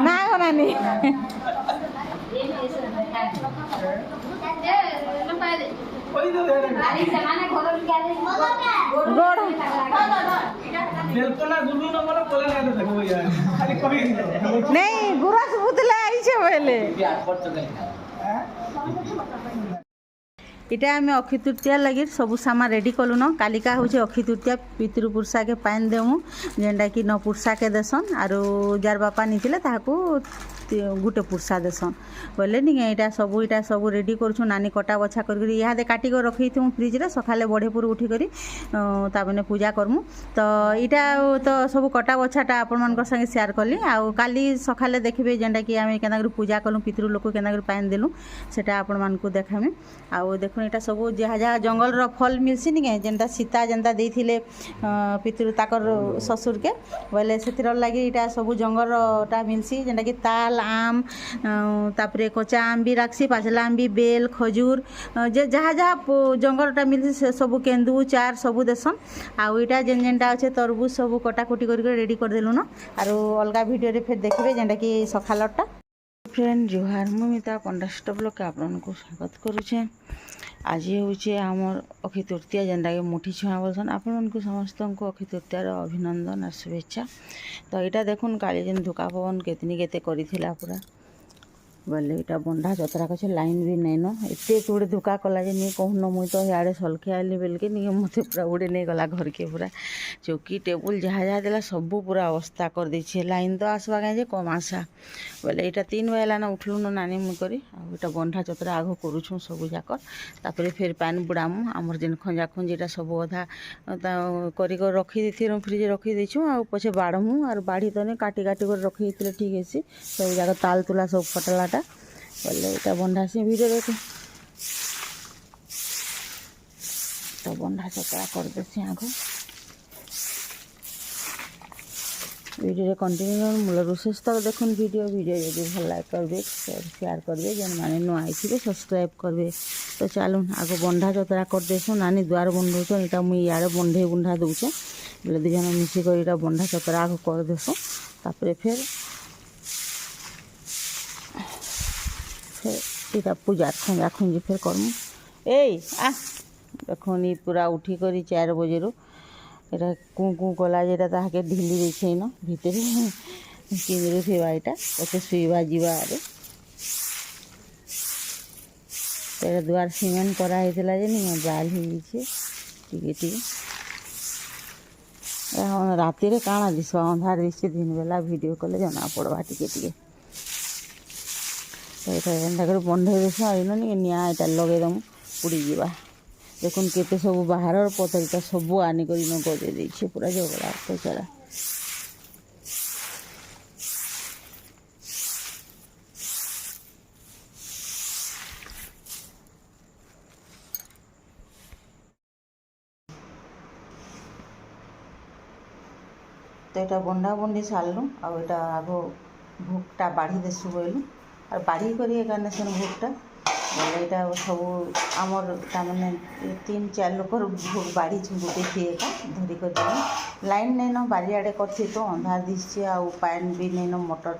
না নানি नहीं गुरस बुतले आइछे बोले इटा आम अक्षय तृतीया लगे सब सामान रेडी कलुन कालिका हूँ अक्षय तृतीया पितृपुरुषा के पान देमु जेनटा कि न पुरुषा के देसन आरो जार बापा नहीं ताकू गोटे पुरसा देसन बोले नहीं यहाँ सब रेडी करूँ नानी कटा बछा कर इहादे काटिक रखी थी फ्रिज रे सकाले बढ़ेपुर उठिक ताने पूजा करमु तो यहाँ तो सब कटा बछाटा आपण मान संगे शेयर कली आउ काली सकाले देखिए जेनटा कि आम केना पूजा कलु पितृ लोक केना पान देलु सेटा आपण मान को देखामी आउ देखुन यहाँ सब जहाँ जहाँ जंगल फल मिलसी नहीं जेनटा सीता जेनता देथिले पितृ ताकर ससुर के बोले से लगी यहाँ सब जंगलटा मिलसी जेनटा कि ताल आम तापरे कच्चा आम भी रखसी पाचला आम भी बेल खजूर जे जहाँ जहाँ जंगलटा मिलसी से सब केंदू चार सब देसन आउ इटा जेन जेनटा अच्छे तरबूज सब कटाकुटी करके रेडी कर देलु न आरो अलगा वीडियो रे फिर देखिए जेनटा कि सखालटा फ्रेंड जुहार मुमिता पंडास्ट ब्लॉग आपको स्वागत करुचे आज हूँ आमर अक्षय तृतीया जेनटा कि मुठी छुआ बोलसन आपण समस्त को अक्षय तृतीयार अभिनंदन और शुभेच्छा तो यहाँ देखुन काली जेन धुका पवन केतनी केते करिथिला पूरा बोले यहाँ बंधा जतरा कछे लाइन भी नहीं न एते गुड़े धुका कला जे नहीं कहून मुई तो इे सलखे आली बेलके नहीं मत पूरा उड़े नहीं गला घर के पूरा चौकी टेबुल जहाँ जहाँ देला सब पूरा अवस्था कर देछे लाइन तो आसवा कहीं कम आशा बोले यहाँ 3 बजे ना उठलु न नानी मुई करी आटा बंधा जतरा आग करूँ सब जाकर तापर फिर पान बुड़ामु आमर जेन खंजा खंजीटा सब अधा कर रखी दी फ्रिज रखी देछुँ आ पछे बाड़मु और बाड़ी तो नहीं काटी काटी कर रखी ठीक है सब जगह ताल तुला सब फटलाटा बोले यहाँ बंधा से भिडियो देखे तो बंधा चकड़ा कर देसी आग वीडियो कंटिन्यू मूल रोषेष तक देखुन वीडियो जब भल लाइक करेंगे शेयर करेंगे जेन मैंने नुआ आई सब्सक्राइब करेंगे तो चलून आग बंधा जतरा कर देसु नानी द्वार बंधौन यहाँ मुझे इे बंधे बुंधा दूचे बोले दुज मिसिक यहाँ बंधा जतरा आग कर देसु तापर फिर इटा पूजा खंजा खुंजी फिर करमु आ देखुन पूरा उठी कर 4 बजे यहाँ कू कला जेटा ताके ढिली देखे न भितर किंद्रे थीबा यहाँ पचे शुवा जावे तेरा दुआर सीमेंट कराई नहीं जाल हो राति रे काଣା दिशा अंधार दिशे दिन बेला वीडियो कले जना पड़वा टिके तो यहाँ बंधे देस नहीं निआ यहाँ लगेदमु उड़ी जावा देखुन केते सब बाहर पतरिका सब आनिक गदे देछे पूरा झगड़ा कचरा तो यहाँ बंधा बंधी सारू आटा आग भोगटा बाढ़ी देसु बोलू और बाढ़ी कर से भोगटा बोले यहाँ सब आमर तमें 3-4 लोग भोग बाढ़ी गोटे थी एका धरिक लाइन नहीं न बारियाड़े कर तो अंधार दिशे आउ पान भी नहीं न मोटर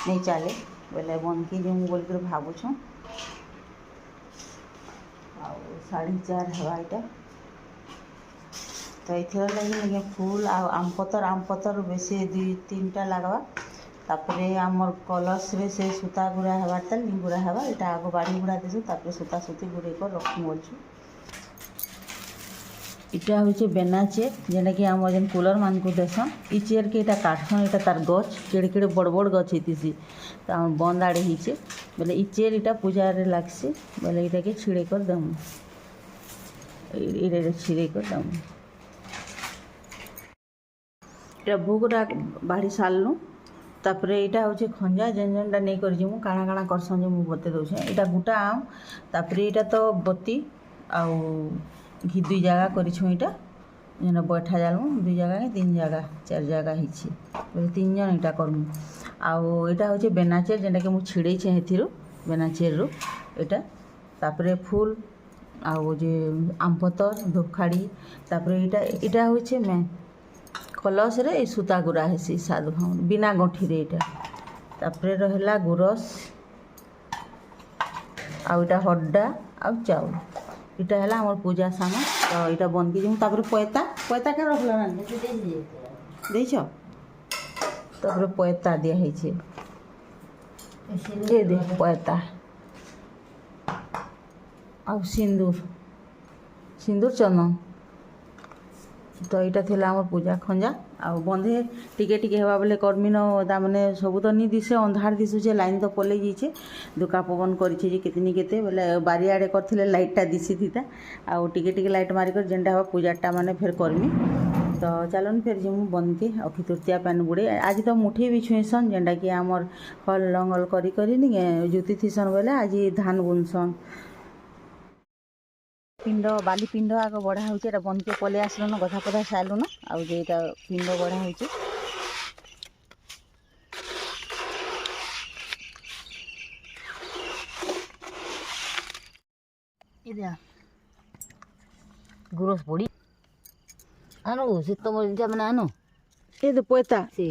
नहीं चले बोले बंदकी जो बोल कर भावुँ 4:30 हवा यहाँ तो ये लगे फूल आम पतर बेसी 2-3टा लगवा तापर आमर कलश रे से सूता गुड़ा हबार लिंगुड़ा हवा यहाँ आग बाड़ी गुड़ा देसु तापर सूता सूती गुड़े कर रखू बोलूँ इटा हूँ बेना चेयर जेनटा कि आम जेन कूलर मान को देसन इ चेयर के यहाँ काटसन यहाँ तार गच केड़े केड़े बड़ बड़ गच होती तो आम बंद आड़े होचे बोले इ चेयर यहाँ पूजा लगसी बोले यहाँ के छिड़े कर दमु ये छिड़े कर दमु यहाँ भोगटा बाढ़ी सारलु तापर यहाँ हूँ खंजा जेन जेनटा नहीं कर काଣା काଣା करसन जो मुझे बते दूसरे यहाँ गोटा आम तापर यहाँ तो बत्ती आउ घी 2 जगह करिछु इटा जेना बैठा जालमु 2 जगह के 3 जगह 4 जगह हिची बोले 3 जन इटा करमु आउ इटा होचे बेनाचेर जेना के मु छिड़ै छे हेथिरु बेनाचेर रो इटा तापरे फूल आउ जे आमपतर धूपखाड़ी तापरे इटा होचे मैं कलश रे सूता गुरा हेसी साधु भाव बिना गंठी रे इटा तापरे रहला गुरस आउ इटा हड्डा आउ चाउल इटा है हमर पूजा सामान तो इटा बन के तापर पैता पैता के रखल ना दे छ तापर पैता दिया है छे ये दे पैता आउ सिंदूर सिंदूर चंदन तो यहाँ थी आम पूजा खंजा आउ बंधे टिके टिके हेबा बेले कर्मी न माने सब तो नी दिसे अंधार दिशुचे लाइन तो पलि जाइए दुका पवन करिछे जे केतनी केते बोले बारियाड़े करथिले लाइटटा दिसी थीता आउ टिके टिके लाइट मारिकर जेनटा हवा पूजाटा माने फिर कर्मी तो चलन फिर जो बंद के अक्षय तृतीया पान बुड़े आज तो मुठी भी छुईसन जेनटा कि आमर हल लंगल करी करी जुती थीसन बोले आज धान बुनसन पिंड बाली पिंड आग बढ़ा हो बंद के पलि आसल न गधा पधा सारू न आउ जे पिंड बढ़ा हो गुरस पड़ी आनो से तुम मैंने आनो ये तो पैता से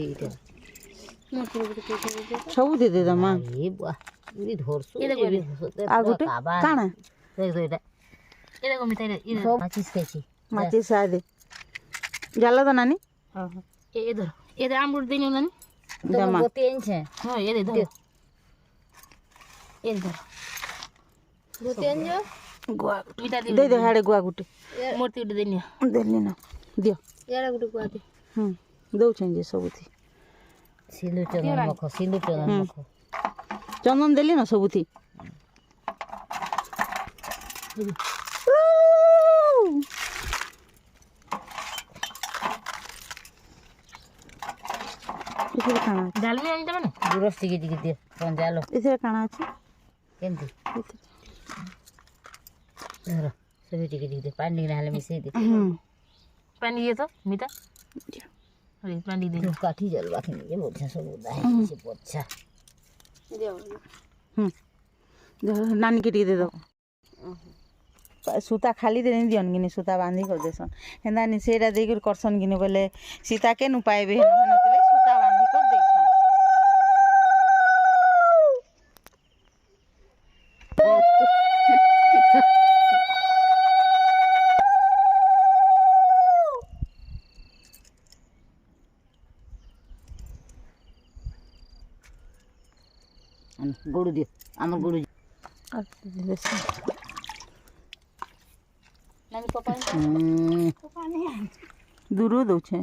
सब दे दे माँ ये बुआ ये धरसु आ गोटे काना देख दो एटा ए देखो मिठाई रे ये माचिस खाइछी माचिस आ दे जाला तो नानी हां हां ए धर ए आम रोट देनियो नानी जमा गोते छे हां ये दे धर ये धर गोते जो गुआ मिठाई दे दे हाड़े गुआ गुटे मूर्ति उठे देनियो देली ना दियो यारा गुटे गुआ दे दौ छे सबुथी सिंदूर चंदन मखो चंदन देली ना सबुथी इसे खाना डालमी आनी तमने गुरस टिके टिके दे पंजालो इसे खाना अछि केंती धर सभी टिके टिके दे पानी नाले मिसे दे पानी ये तो मीठा अरे पानी दे काठी जलवा के ये बोलछा सब उदाई से पोछा नानी के दे दो सूता खाली दे नहीं दियन गिनी सूता बांधी कर देसन हेंदा नि सेरा दे कर करसन गिनी बोले सीता के नु पाएबे नतले सूता बांधी कर देछन गुड़ दियो आमर गुड़ नानी पापा नहीं दूरो दो छे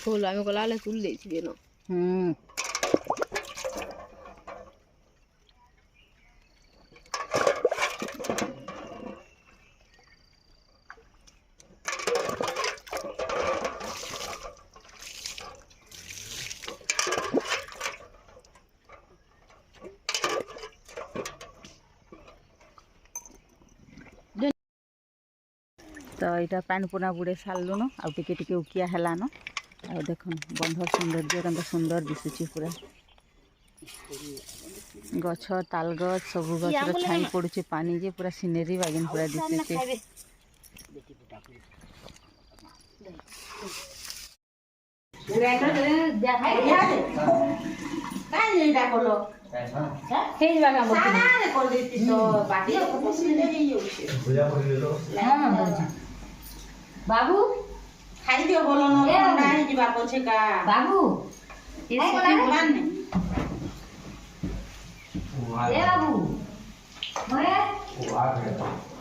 फूल आमे को लाले तुल दे छी न तो यहाँ पान पुना बुड़े सारू न आउ टिके टिके उकिया हेलान आ देख बंध सौंदर्य के सुंदर दिशुची पूरा गछ ताल गछ सब गछ छाई पड़ुचे पानी जे पूरा सीनेरी बागिन पूरा दिशुचे बाबू खाई दियो बोलो न ठंडा ही जीवा पछे का बाबू ये बोलान ने ए बाबू मोए वो आ गया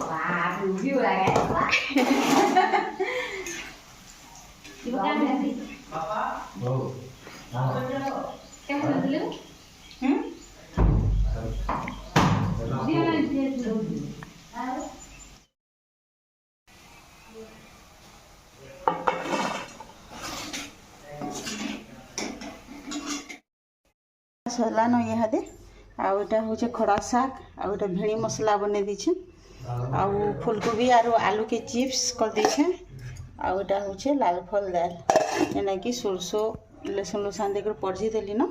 बाबू भी हो रहा है ये क्या है पापा वो हां क्या बोल रहे हो दिया ना दिया सरलान इहादे आउटा हूँ खड़ा शाग आउटा भेड़ी मसला बने दीछे आउ फूलकोबी आरु आलू के चिप्स कर दीछे आउटा हूँ लाल फल दाल जेना कि सोरसो लसुन लुसान देकर परजी देली न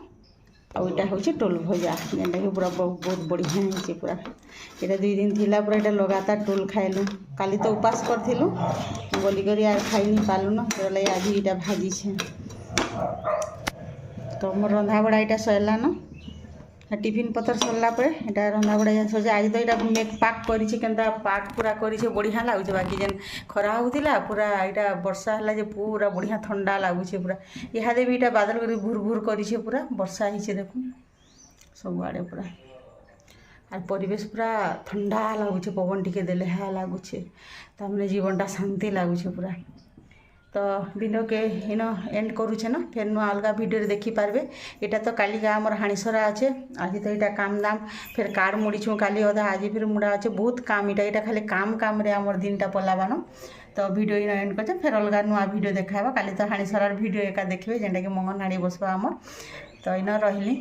आउटा हूँ टोल भजा जेनटा कि पूरा बहुत बढ़िया है पूरा यहाँ 2 दिन थिला पूरा यहाँ लगातार टोल खाइलु काली तो उपास करथिलु बोलिकर यार खाई नहीं पालु न तो आज यहाँ भाजी छे तो मोर रंधा बड़ा यहाँ सरला न टिफिन पतर सरला पर यहाँ रंधा बड़ा यहाँ सजा आज तो यहाँ मेक पाक करा पाक पूरा कर बढ़िया लगुच बाकी जेन खरा होता पूरा यहाँ वर्षा है पूरा बढ़िया ठंडा लगुच पूरा इहादे भी यहाँ बादल कर भूर भूर कर पूरा वर्षा ही देखो सब आड़े पूरा और परिवेश पूरा ठंडा लगुच पवन टिके देले हा लगुच तमें जीवनटा शांति लगुच पूरा तो वीडियो के इन एंड करुचे न फिर नुआ अलग वीडियो देखी पारबे यहाँ तो काली आमर हाणीसरा अच्छे आज तो यहाँ काम दाम फिर कार्ड मुड़ीछू काली अधा आज फिर मुड़ा अच्छे बहुत काम यहाँ खाली काम काम रे आमर दिनटा पलाबान तो वीडियो इन एंड कर फिर अलग नुआ वीडियो देखा काली तो हाणीसरार वीडियो एका देखिए जेनटा कि मंगन हाड़ी बसवा आमर तो इन रही।